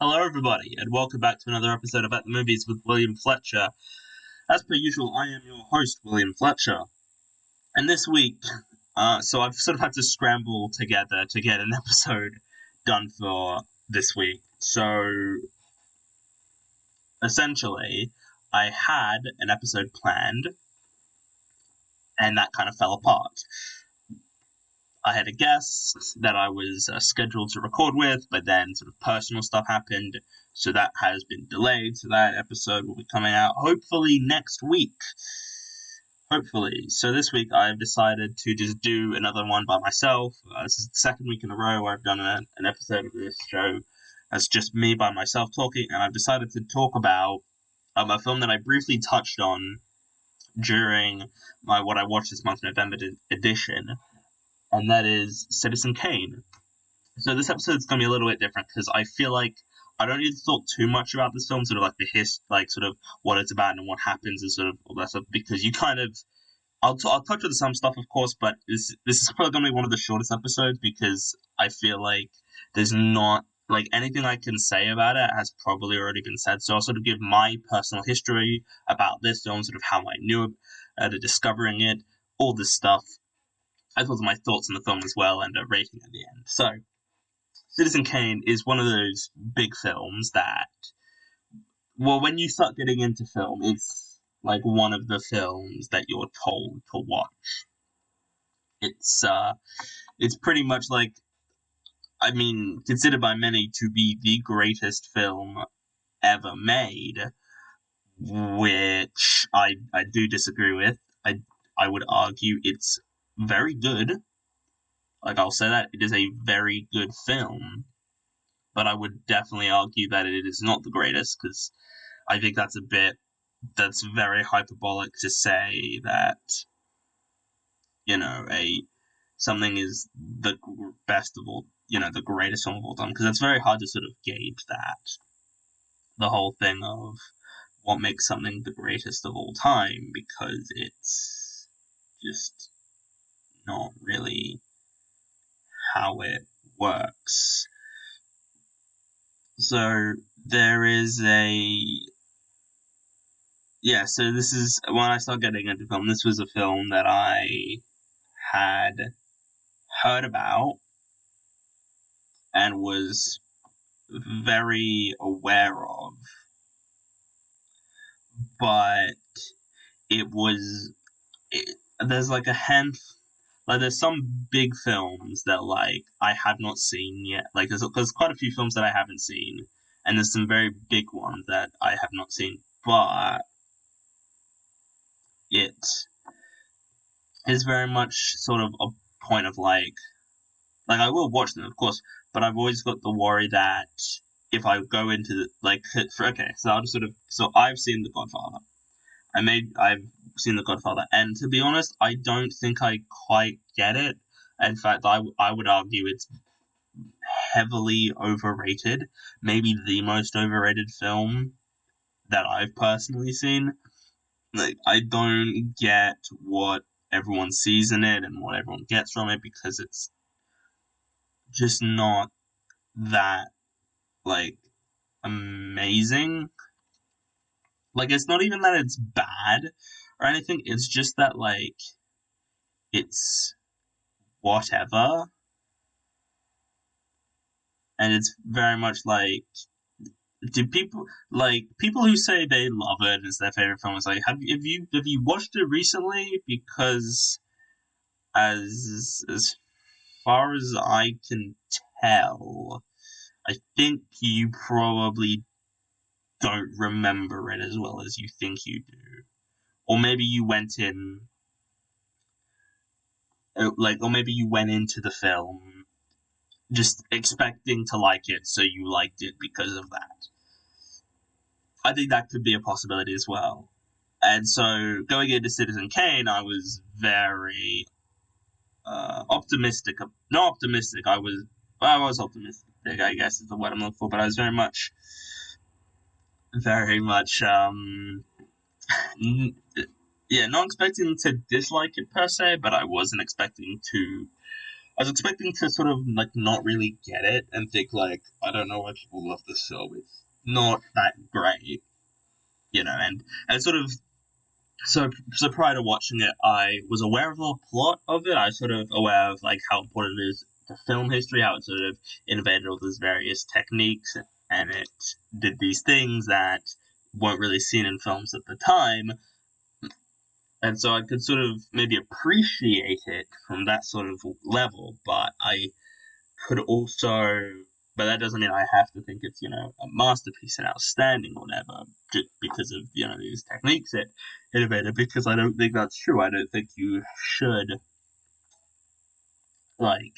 Hello, everybody, and welcome back to another episode of At the Movies with William Fletcher. As per usual, I am your host, William Fletcher. And this week, so I've sort of had to scramble together to get an episode done for this week. So, essentially, I had an episode planned, and that kind of fell apart. I had a guest that I was scheduled to record with, but then sort of personal stuff happened, so that has been delayed. So that episode will be coming out hopefully next week. Hopefully. So this week I've decided to just do another one by myself. This is the second week in a row where I've done an episode of this show as just me by myself talking, and I've decided to talk about a film that I briefly touched on during my What I Watched This Month November edition, and that is Citizen Kane. So this episode's going to be a little bit different because I feel like I don't need to talk too much about this film, sort of like sort of what it's about and what happens and sort of all that stuff, because you kind of, I'll touch on some stuff, of course, but this is probably going to be one of the shortest episodes because I feel like there's not, like, anything I can say about it has probably already been said. So I'll sort of give my personal history about this film, sort of how I knew it, discovering it, all this stuff, as well as my thoughts on the film as well, and a rating at the end. So, Citizen Kane is one of those big films that, well, when you start getting into film, it's like one of the films that you're told to watch. It's pretty much like, I mean, considered by many to be the greatest film ever made, which I do disagree with. I would argue it's very good. Like, I'll say that it is a very good film, but I would definitely argue that it is not the greatest, because I think that's very hyperbolic to say that, something is the best of all, the greatest film of all time, because it's very hard to sort of gauge that. The whole thing of what makes something the greatest of all time, because it's just not really how it works. So there is so this is when I started getting into film. This was a film that I had heard about and was very aware of, but there's like a handful. Like, there's some big films that, like, I have not seen yet. Like, there's quite a few films that I haven't seen, and there's some very big ones that I have not seen. But it is very much sort of a point of, like, I will watch them, of course, but I've always got the worry that if I go into, so I'll just so I've seen The Godfather. I've seen The Godfather, and to be honest, I don't think I quite get it. In fact, I would argue it's heavily overrated, maybe the most overrated film that I've personally seen. Like, I don't get what everyone sees in it and what everyone gets from it, because it's just not that, like, amazing. Like, it's not even that it's bad or anything, it's just that, like, it's whatever. And it's very much like, do people who say they love it and it's their favorite film, is like, have you watched it recently? Because as far as I can tell, I think you probably don't remember it as well as you think you do. Or maybe you went in, or maybe you went into the film just expecting to like it, so you liked it because of that. I think that could be a possibility as well. And so, going into Citizen Kane, I was very optimistic. Not optimistic. I was optimistic, I guess is the word I'm looking for. But I was very much, not expecting to dislike it per se, but I wasn't expecting to was expecting to sort of like not really get it and think like, I don't know why people love this film. It's not that great, and sort of so prior to watching it, I was aware of the plot of it. I was sort of aware of like how important it is to film history, how it sort of innovated all these various techniques, and it did these things that weren't really seen in films at the time. And so I could sort of maybe appreciate it from that sort of level, but I could also, but that doesn't mean I have to think it's, a masterpiece and outstanding or whatever, just because of, these techniques it innovated, because I don't think that's true. I don't think you should, like,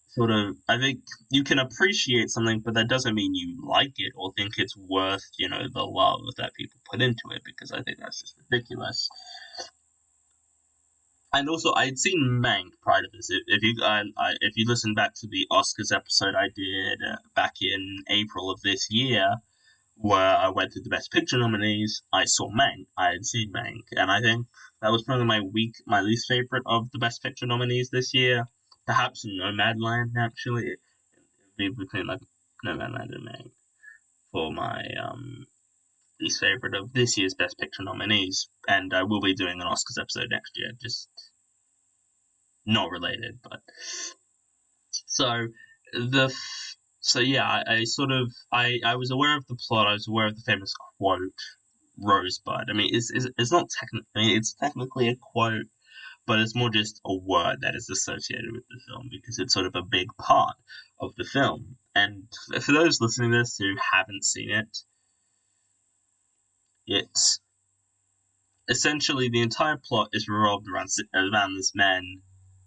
sort of, I think you can appreciate something, but that doesn't mean you like it or think it's worth, the love that people put into it, because I think that's just ridiculous. And also, I'd seen Mank prior to this. If you listen back to the Oscars episode I did back in April of this year, where I went through the Best Picture nominees, I saw Mank. I had seen Mank, and I think that was probably my least favorite of the Best Picture nominees this year. Perhaps Nomadland, actually. It'd be between like Nomadland and Mank for my least favorite of this year's Best Picture nominees. And I will be doing an Oscars episode next year, just not related, but so the so yeah, I sort of I was aware of the plot. I was aware of the famous quote, "Rosebud." I mean, it's not technically. I mean, it's technically a quote, but it's more just a word that is associated with the film because it's sort of a big part of the film. And for those listening to this who haven't seen it, it's essentially the entire plot is revolved around this man,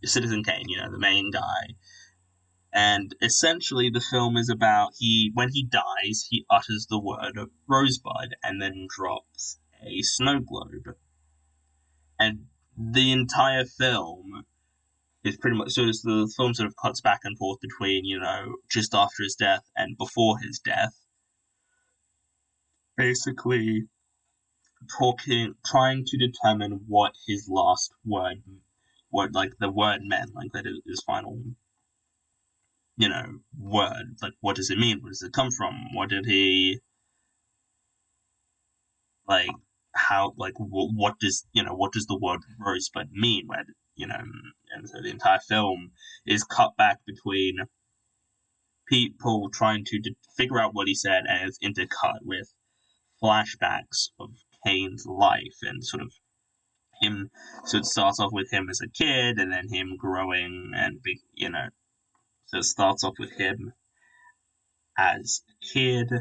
Citizen Kane, the main guy. And essentially, the film is about when he dies, he utters the word rosebud and then drops a snow globe. And the entire film is pretty much so the film sort of cuts back and forth between, just after his death and before his death. Basically, trying to determine what his last word, what like the word meant, like that his final word. Like, what does it mean? Where does it come from? What did he like? How like what does what does the word rosebud mean? Where and so the entire film is cut back between people trying to figure out what he said, and it's intercut with flashbacks of Kane's life and sort of him. So it starts off with him as a kid, and then him growing and So it starts off with him as a kid,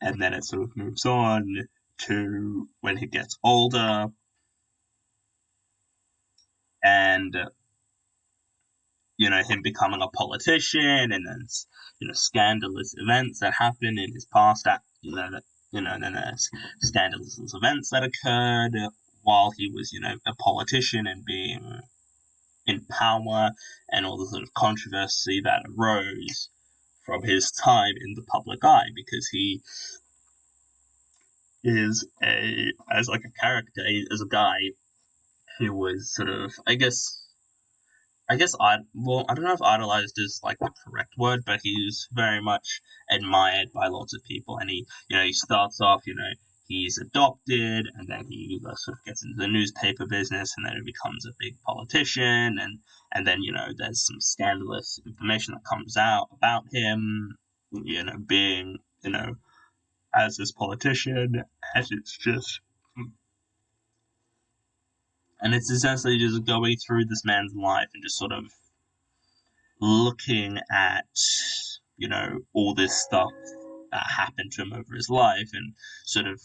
and then it sort of moves on to when he gets older, and him becoming a politician, and then scandalous events that happen in his past. And then there's scandalous events that occurred while he was a politician and being in power, and all the sort of controversy that arose from his time in the public eye, because he is as like a character, as a guy who was sort of, I don't know if idolized is like the correct word, but he's very much admired by lots of people. And he starts off, he's adopted, and then he sort of gets into the newspaper business, and then he becomes a big politician, and then there's some scandalous information that comes out about him, being as this politician, as it's just. And it's essentially just going through this man's life and just sort of looking at, all this stuff that happened to him over his life, and sort of,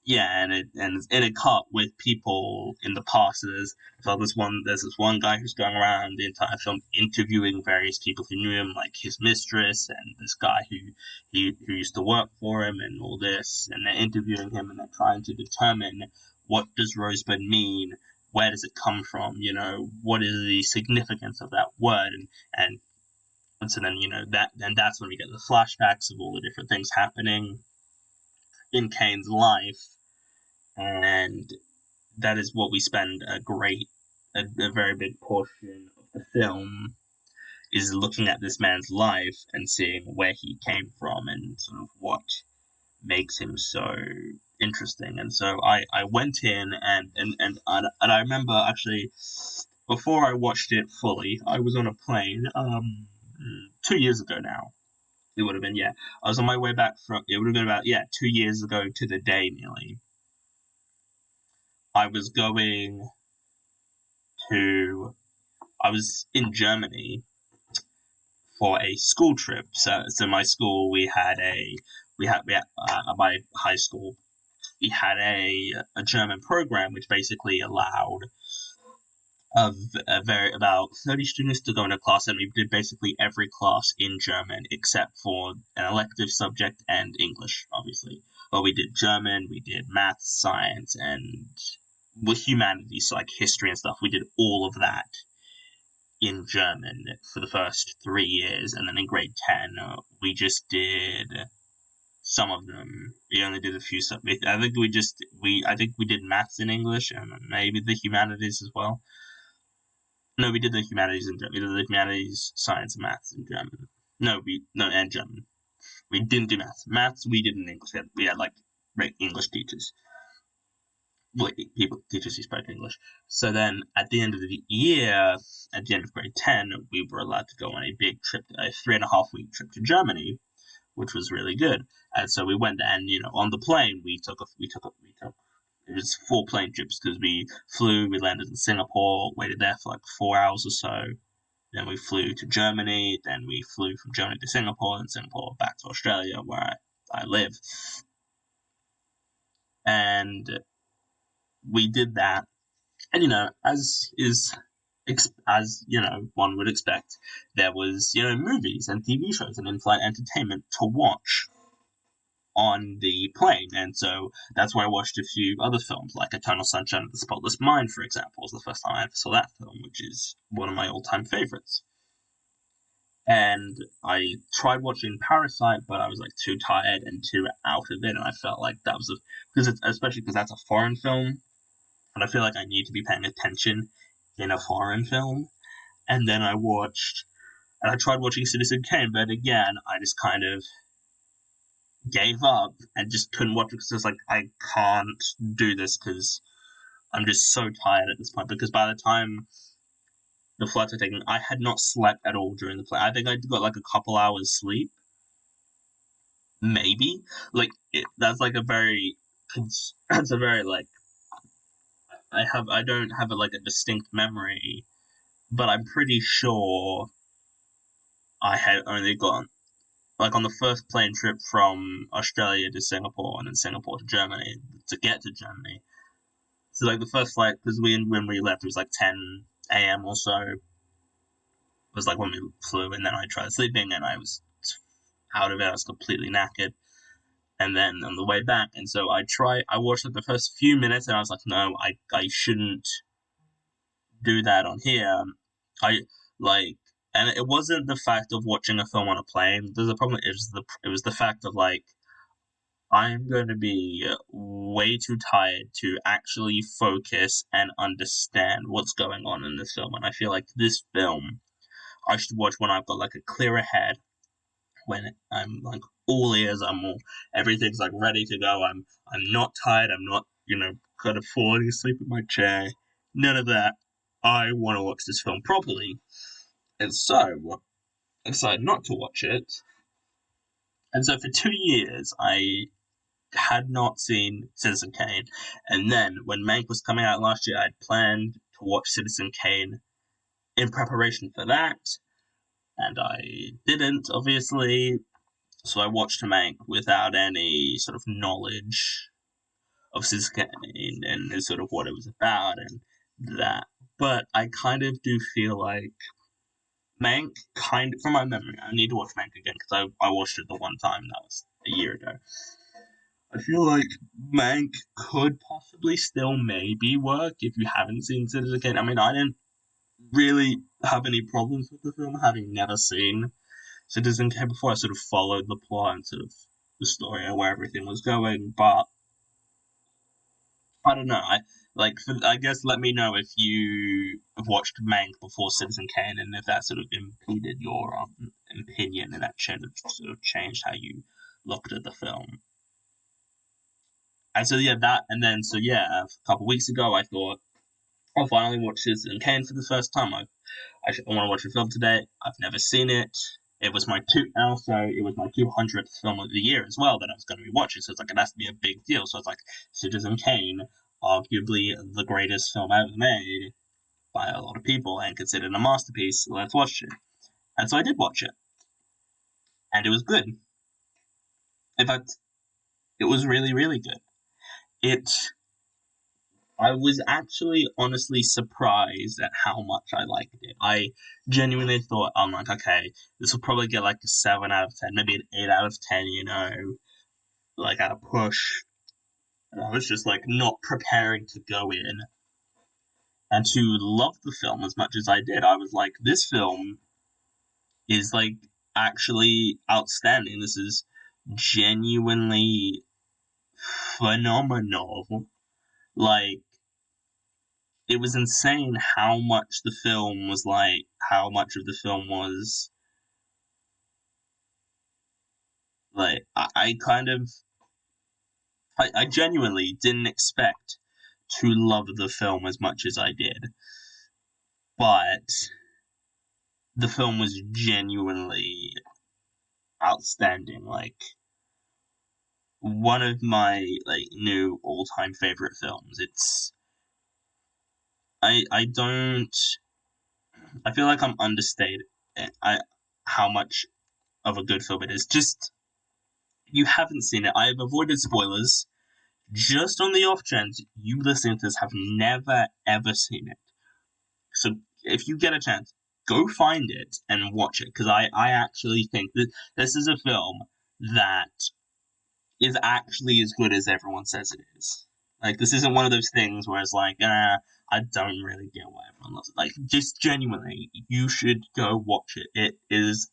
yeah, and it's intercut with people in the past. There's this one guy who's going around the entire film interviewing various people who knew him, like his mistress and this guy who used to work for him and all this, and they're interviewing him and they're trying to determine what does Rosebud mean, where does it come from, what is the significance of that word, and so then that's when we get the flashbacks of all the different things happening in Kane's life, and that is what we spend a great a very big portion of the film is looking at this man's life and seeing where he came from and sort of what makes him so interesting. And so I went in and I remember actually before I watched it fully, I was on a plane 2 years ago now. It would have been, yeah. I was on my way back from, it would have been about, yeah, 2 years ago to the day nearly. I was going to, I was in Germany for a school trip. So my school, at my high school, we had a German program which basically allowed about 30 students to go into class, and we did basically every class in German except for an elective subject and English, obviously. But we did German, we did math, science, and with humanities, so like history and stuff. We did all of that in German for the first 3 years, and then in grade 10, we just did some of them. We only did a few subjects. I think we did maths in English and maybe the humanities as well. No, we did the humanities in German. We did the humanities, science, and maths in German. And German. We didn't do maths. Maths we did in English. We had like English teachers. Teachers who spoke English. So then at the end of the year, at the end of grade 10, we were allowed to go on a big trip, a 3.5 week trip to Germany, which was really good. And so we went, and on the plane we took it was 4 plane trips because we landed in Singapore, waited there for like 4 hours or so. Then we flew to Germany. Then we flew from Germany to Singapore, and Singapore back to Australia, where I live. And we did that. And as one would expect, there was movies and TV shows and in-flight entertainment to watch on the plane, and so that's why I watched a few other films, like Eternal Sunshine of the Spotless Mind, for example. Was the first time I ever saw that film, which is one of my all-time favorites. And I tried watching Parasite, but I was like too tired and too out of it, and I felt like that was especially because that's a foreign film, and I feel like I need to be paying attention in a foreign film. And then I tried watching Citizen Kane, but again, I just kind of gave up and just couldn't watch it because I was like, I can't do this because I'm just so tired at this point. Because by the time the flights were taken, I had not slept at all during the flight. I think I got like a couple hours sleep, maybe. That's like a very like I don't have a distinct memory, but I'm pretty sure I had only gone on the first plane trip from Australia to Singapore and then Singapore to Germany to get to Germany. So the first flight, because when we left, it was like 10 a.m. or so. It was like when we flew, and then I tried sleeping, and I was out of it. I was completely knackered. And then on the way back, and so I watched the first few minutes, and I was like, no, I shouldn't do that on here. And it wasn't the fact of watching a film on a plane. There's a problem. It was the fact of I'm going to be way too tired to actually focus and understand what's going on in this film. And I feel like this film I should watch when I've got a clearer head, when I'm all ears, everything's ready to go. I'm not tired. I'm not kind of falling asleep in my chair. None of that. I want to watch this film properly, and so I decided not to watch it. And so for 2 years, I had not seen Citizen Kane. And then when Mank was coming out last year, I'd planned to watch Citizen Kane in preparation for that. And I didn't, obviously. So I watched Mank without any sort of knowledge of Citizen Kane and sort of what it was about and that. But I kind of do feel like Mank, from my memory, I need to watch Mank again because I watched it the one time, that was a year ago. I feel like Mank could possibly still maybe work if you haven't seen Citizen Kane. I mean, I didn't really have any problems with the film, having never seen Citizen Kane before. I sort of followed the plot and sort of the story and where everything was going, but I don't know. I guess let me know if you have watched Mank before Citizen Kane, and if that sort of impeded your opinion, and that sort of changed how you looked at the film. And so yeah, a couple of weeks ago, I thought I'll finally watch Citizen Kane for the first time. I want to watch a film today. I've never seen it. It was my 200th film of the year as well that I was going to be watching. So it's like it has to be a big deal. So it's like Citizen Kane, arguably the greatest film ever made by a lot of people and considered a masterpiece. So let's watch it. And so I did watch it, and it was good. In fact, it was really, really good. I was actually honestly surprised at how much I liked it. I genuinely thought, I'm like, okay, this will probably get like a 7 out of 10, maybe an 8 out of 10, like at a push. And I was just like not preparing to go in and to love the film as much as I did. I was like, this film is like actually outstanding. This is genuinely phenomenal. Like, it was insane how much of the film was like I genuinely didn't expect to love the film as much as I did, but the film was genuinely outstanding. Like, one of my new all-time favorite films. I don't I feel like I'm understated how much of a good film it is. Just, you haven't seen it. I have avoided spoilers just on the off chance you listening to this have never ever seen it. So if you get a chance, go find it and watch it, because I actually think that this is a film that is actually as good as everyone says it is. Like, this isn't one of those things where it's like, I don't really get why everyone loves it. Like, just genuinely, you should go watch it. It is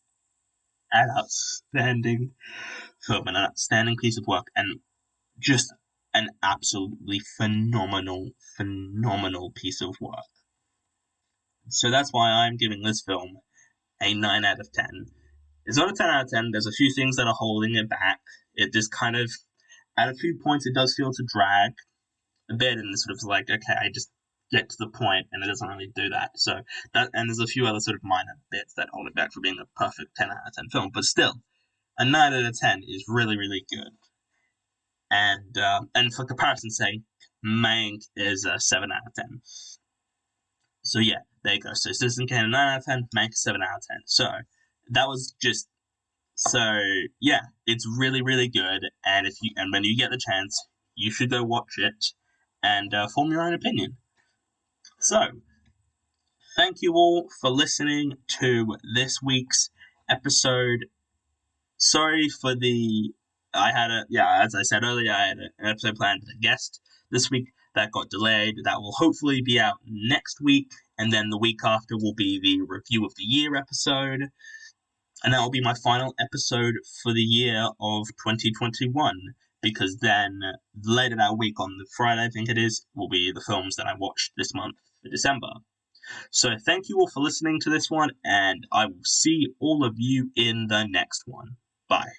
an outstanding film, an outstanding piece of work, and just an absolutely phenomenal piece of work. So that's why I'm giving this film a 9 out of 10. It's not a 10 out of 10. There's a few things that are holding it back. It just kind of, at a few points, it does feel to drag a bit, and it's sort of like, okay, I just get to the point, and it doesn't really do that. And there's a few other sort of minor bits that hold it back from being a perfect 10 out of 10 film, but still, a 9 out of 10 is really, really good. And for comparison's sake, Mank is a 7 out of 10. So yeah, there you go. So Citizen Kane, a 9 out of 10, Mank, 7 out of 10. So that was just, so yeah, it's really, really good. And when you get the chance, you should go watch it and form your own opinion. So, thank you all for listening to this week's episode. Sorry for as I said earlier, I had an episode planned with a guest this week that got delayed. That will hopefully be out next week, and then the week after will be the review of the year episode. And that will be my final episode for the year of 2021, because then later that week, on the Friday, I think it is, will be the films that I watched this month for December. So thank you all for listening to this one, and I will see all of you in the next one. Bye.